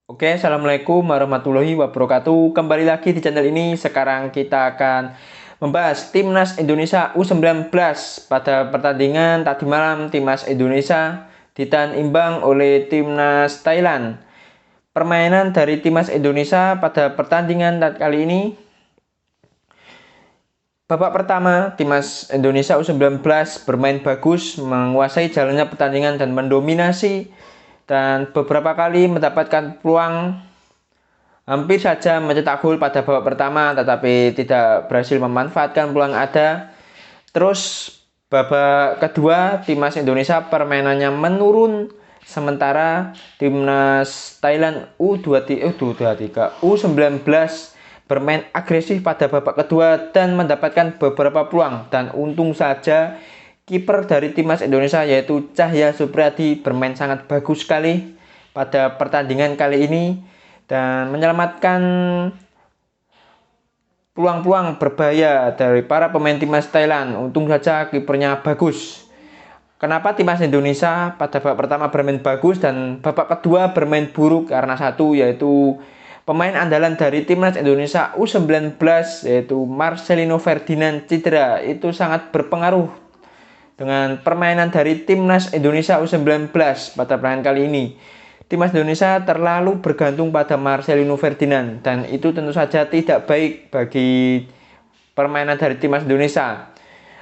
Oke, assalamualaikum warahmatullahi wabarakatuh. Kembali lagi di channel ini. Sekarang kita akan membahas Timnas Indonesia U19 pada pertandingan tadi malam. Timnas Indonesia ditahan imbang oleh Timnas Thailand. Permainan dari Timnas Indonesia pada pertandingan kali ini, babak pertama, Timnas Indonesia U19 bermain bagus, menguasai jalannya pertandingan dan mendominasi, dan beberapa kali mendapatkan peluang, hampir saja mencetak gol pada babak pertama tetapi tidak berhasil memanfaatkan peluang ada. Terus babak kedua, Timnas Indonesia permainannya menurun, sementara Timnas Thailand U19 bermain agresif pada babak kedua dan mendapatkan beberapa peluang, dan untung saja kiper dari Timnas Indonesia yaitu Cahya Supriyadi bermain sangat bagus sekali pada pertandingan kali ini dan menyelamatkan peluang-peluang berbahaya dari para pemain Timnas Thailand. Untung saja kipernya bagus. Kenapa Timnas Indonesia pada babak pertama bermain bagus dan babak kedua bermain buruk? Karena satu, yaitu pemain andalan dari Timnas Indonesia U19 yaitu Marcelino Ferdinand cedera. Itu sangat berpengaruh dengan permainan dari Timnas Indonesia U19 pada pertandingan kali ini. Timnas Indonesia terlalu bergantung pada Marcelino Ferdinand dan itu tentu saja tidak baik bagi permainan dari Timnas Indonesia.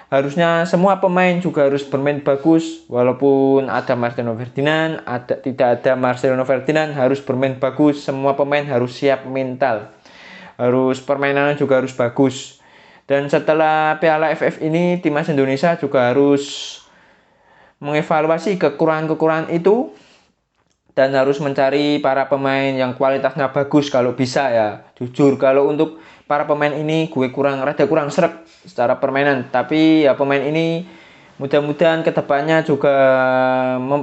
Harusnya semua pemain juga harus bermain bagus, walaupun ada Marcelino Ferdinand, tidak ada Marcelino Ferdinand, harus bermain bagus. Semua pemain harus siap mental, harus permainannya juga harus bagus. Dan setelah Piala AFF ini, Timnas Indonesia juga harus mengevaluasi kekurangan-kekurangan itu dan harus mencari para pemain yang kualitasnya bagus kalau bisa ya. Jujur, kalau untuk para pemain ini gue rada kurang srek secara permainan, tapi ya pemain ini mudah-mudahan kedepannya juga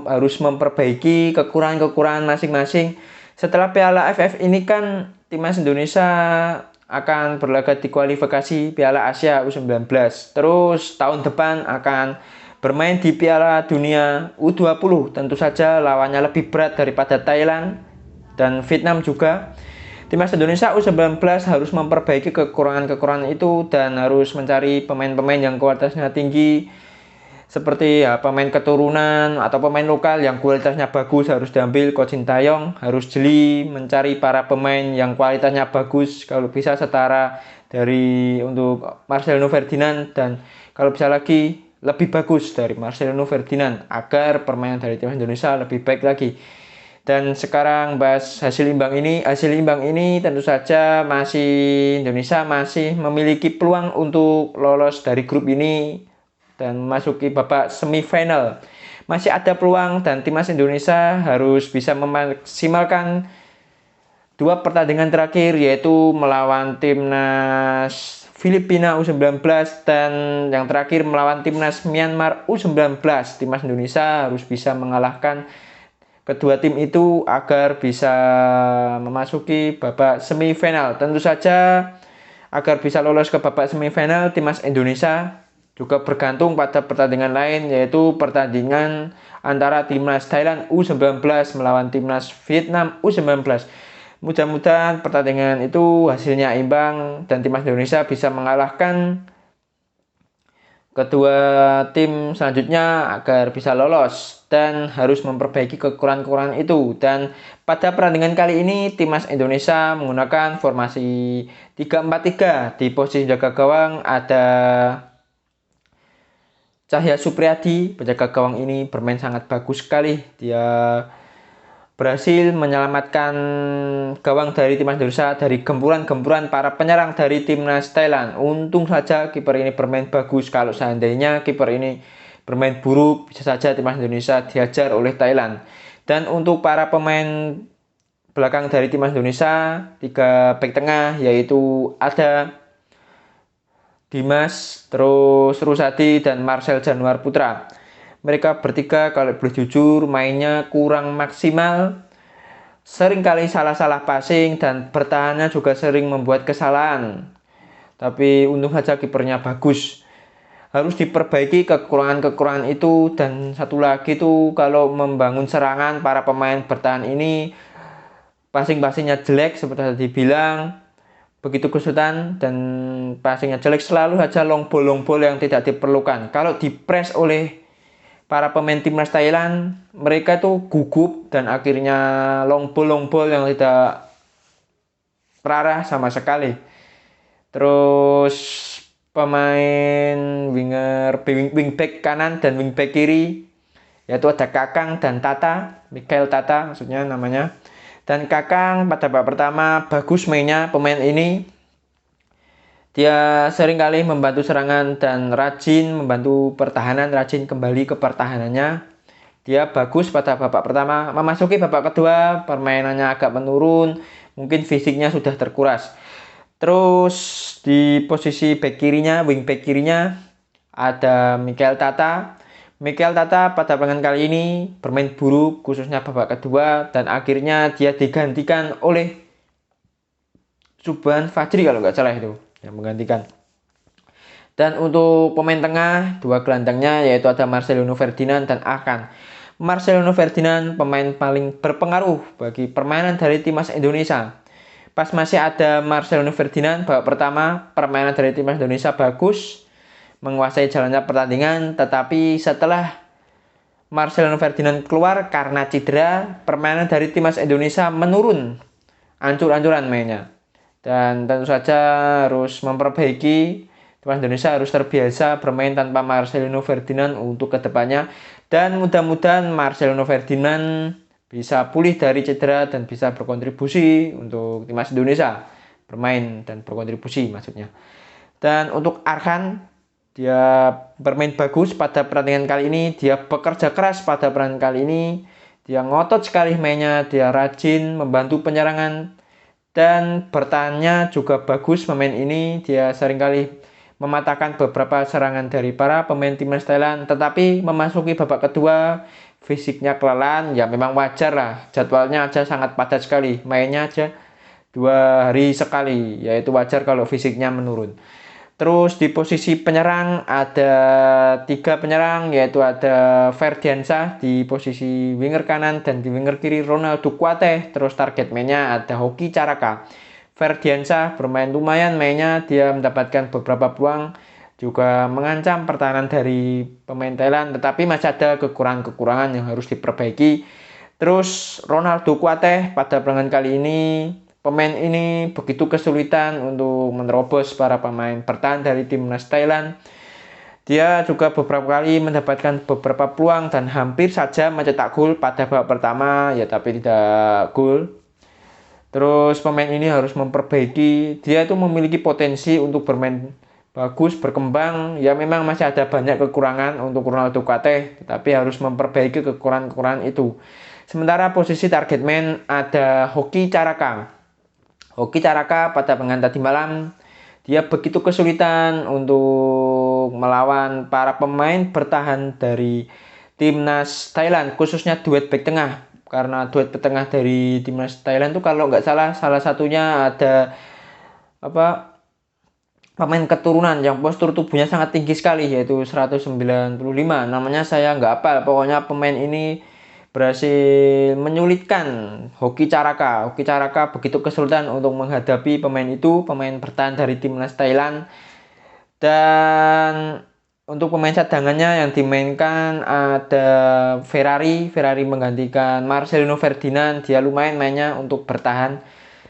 harus memperbaiki kekurangan-kekurangan masing-masing. Setelah Piala AFF ini kan Timnas Indonesia akan berlaga di kualifikasi Piala Asia U19. Terus tahun depan akan bermain di Piala Dunia U20. Tentu saja lawannya lebih berat daripada Thailand dan Vietnam juga. Timnas Indonesia U19 harus memperbaiki kekurangan-kekurangan itu dan harus mencari pemain-pemain yang kualitasnya tinggi, seperti ya pemain keturunan atau pemain lokal yang kualitasnya bagus harus diambil. Coach Sintayong harus jeli mencari para pemain yang kualitasnya bagus, kalau bisa setara dari untuk Marcelino Ferdinand, dan kalau bisa lagi lebih bagus dari Marcelino Ferdinand agar permainan dari tim Indonesia lebih baik lagi. Dan sekarang bahas hasil imbang ini. Hasil imbang ini tentu saja Indonesia masih memiliki peluang untuk lolos dari grup ini dan memasuki babak semifinal. Masih ada peluang dan Timnas Indonesia harus bisa memaksimalkan dua pertandingan terakhir, yaitu melawan Timnas Filipina U19 dan yang terakhir melawan Timnas Myanmar U19. Timnas Indonesia harus bisa mengalahkan kedua tim itu agar bisa memasuki babak semifinal. Tentu saja agar bisa lolos ke babak semifinal, Timnas Indonesia juga bergantung pada pertandingan lain, yaitu pertandingan antara Timnas Thailand U19 melawan Timnas Vietnam U19. Mudah-mudahan pertandingan itu hasilnya imbang dan Timnas Indonesia bisa mengalahkan kedua tim selanjutnya agar bisa lolos dan harus memperbaiki kekurangan-kekurangan itu. Dan pada pertandingan kali ini Timnas Indonesia menggunakan formasi 3-4-3. Di posisi jaga gawang ada Cahya Supriyadi. Penjaga gawang ini bermain sangat bagus sekali. Dia berhasil menyelamatkan gawang dari Timnas Indonesia dari gempuran-gempuran para penyerang dari Timnas Thailand. Untung saja kiper ini bermain bagus. Kalau seandainya kiper ini bermain buruk, bisa saja Timnas Indonesia dihajar oleh Thailand. Dan untuk para pemain belakang dari Timnas Indonesia, 3 back tengah, yaitu ada Dimas, terus Rusadi dan Marcel Januar Putra. Mereka bertiga kalau boleh jujur mainnya kurang maksimal, sering kali salah-salah passing dan bertahannya juga sering membuat kesalahan. Tapi untung saja kipernya bagus. Harus diperbaiki kekurangan-kekurangan itu. Dan satu lagi tuh, kalau membangun serangan para pemain bertahan ini passing-passingnya jelek seperti tadi bilang, begitu kesulitan dan passingnya jelek, selalu saja long ball yang tidak diperlukan. Kalau dipres oleh para pemain timnas Thailand, mereka tuh gugup dan akhirnya long ball yang tidak terarah sama sekali. Terus pemain wingback kanan dan wingback kiri, yaitu ada Kakang dan Tata, Mikael Tata maksudnya namanya. Dan Kakang pada babak pertama bagus mainnya pemain ini. Dia seringkali membantu serangan dan rajin membantu pertahanan, rajin kembali ke pertahanannya. Dia bagus pada babak pertama. Memasuki babak kedua, permainannya agak menurun. Mungkin fisiknya sudah terkuras. Terus di posisi back kirinya, wing back kirinya ada Mikael Tata. Mikael Tata pada pertandingan kali ini bermain buruk, khususnya babak kedua, dan akhirnya dia digantikan oleh Subhan Fajri kalau nggak salah itu yang menggantikan. Dan untuk pemain tengah, dua gelandangnya yaitu ada Marcelino Ferdinand dan Akan. Marcelino Ferdinand pemain paling berpengaruh bagi permainan dari timnas Indonesia. Pas masih ada Marcelino Ferdinand, babak pertama permainan dari timnas Indonesia bagus, menguasai jalannya pertandingan, tetapi setelah Marcelino Ferdinand keluar karena cedera, permainan dari timnas Indonesia menurun, ancur-ancuran mainnya. Dan tentu saja harus memperbaiki, timnas Indonesia harus terbiasa bermain tanpa Marcelino Ferdinand untuk kedepannya. Dan mudah-mudahan Marcelino Ferdinand bisa pulih dari cedera dan bisa berkontribusi untuk timnas Indonesia, bermain dan berkontribusi maksudnya. Dan untuk Arhan, dia bermain bagus pada pertandingan kali ini. Dia bekerja keras pada pertandingan kali ini. Dia ngotot sekali mainnya. Dia rajin membantu penyerangan. Dan bertahannya juga bagus pemain ini. Dia seringkali mematahkan beberapa serangan dari para pemain timnas Thailand. Tetapi memasuki babak kedua, fisiknya kelelahan. Ya memang wajar lah. Jadwalnya aja sangat padat sekali. Mainnya aja 2 hari sekali. Yaitu wajar kalau fisiknya menurun. Terus di posisi penyerang ada 3 penyerang, yaitu ada Ferdiansyah di posisi winger kanan dan di winger kiri Ronaldo Kuateh. Terus target mainnya ada Hoki Caraka. Ferdiansyah bermain lumayan mainnya, dia mendapatkan beberapa peluang, juga mengancam pertahanan dari pemain Thailand, tetapi masih ada kekurangan-kekurangan yang harus diperbaiki. Terus Ronaldo Kuateh pada pertandingan kali ini, pemain ini begitu kesulitan untuk menerobos para pemain bertahan dari timnas Thailand. Dia juga beberapa kali mendapatkan beberapa peluang dan hampir saja mencetak gol pada babak pertama, ya tapi tidak gol. Terus pemain ini harus memperbaiki, dia itu memiliki potensi untuk bermain bagus, berkembang. Ya memang masih ada banyak kekurangan untuk Ronaldo Kuateh, tapi harus memperbaiki kekurangan-kekurangan itu. Sementara posisi target man ada Hoki Caraka. Hoki Caraka pada pertandingan tadi malam, dia begitu kesulitan untuk melawan para pemain bertahan dari timnas Thailand, khususnya duet back tengah. Karena duet back tengah dari timnas Thailand itu kalau nggak salah satunya ada pemain keturunan yang postur tubuhnya sangat tinggi sekali, yaitu 195. Namanya saya nggak hafal, pokoknya pemain ini berhasil menyulitkan Hoki Caraka. Hoki Caraka begitu kesulitan untuk menghadapi pemain itu, pemain bertahan dari timnas Thailand. Dan untuk pemain cadangannya yang dimainkan ada Ferrari menggantikan Marcelino Ferdinand. Dia lumayan mainnya untuk bertahan.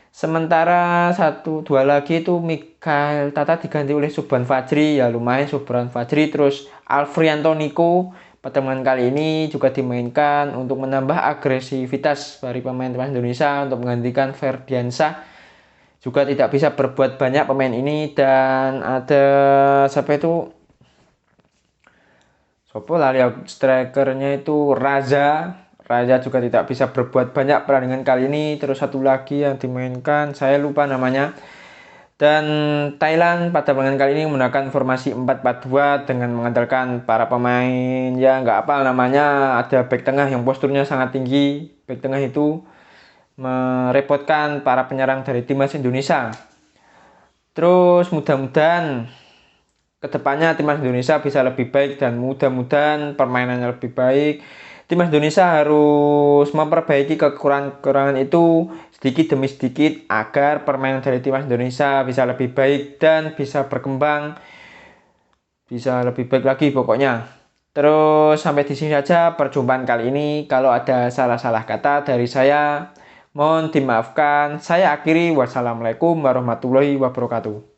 Sementara 1-2 lagi itu Mikael Tata diganti oleh Subhan Fajri. Ya lumayan Subhan Fajri. Terus Alfrianto Nico pertemuan kali ini juga dimainkan untuk menambah agresivitas dari pemain timnas Indonesia untuk menggantikan Ferdiansyah. Juga tidak bisa berbuat banyak pemain ini. Dan ada siapa itu? Strikernya itu Raza juga tidak bisa berbuat banyak pertandingan kali ini. Terus satu lagi yang dimainkan saya lupa namanya. Dan Thailand pada pertandingan kali ini menggunakan formasi 4-4-2 dengan mengandalkan para pemain ya nggak apal namanya. Ada back tengah yang posturnya sangat tinggi. Back tengah itu merepotkan para penyerang dari timnas Indonesia. Terus mudah-mudahan kedepannya timnas Indonesia bisa lebih baik dan mudah-mudahan permainannya lebih baik. Timnas Indonesia harus memperbaiki kekurangan-kekurangan itu sedikit demi sedikit agar permainan dari timnas Indonesia bisa lebih baik dan bisa berkembang, bisa lebih baik lagi pokoknya. Terus sampai di sini saja perjumpaan kali ini. Kalau ada salah-salah kata dari saya, mohon dimaafkan. Saya akhiri. Wassalamualaikum warahmatullahi wabarakatuh.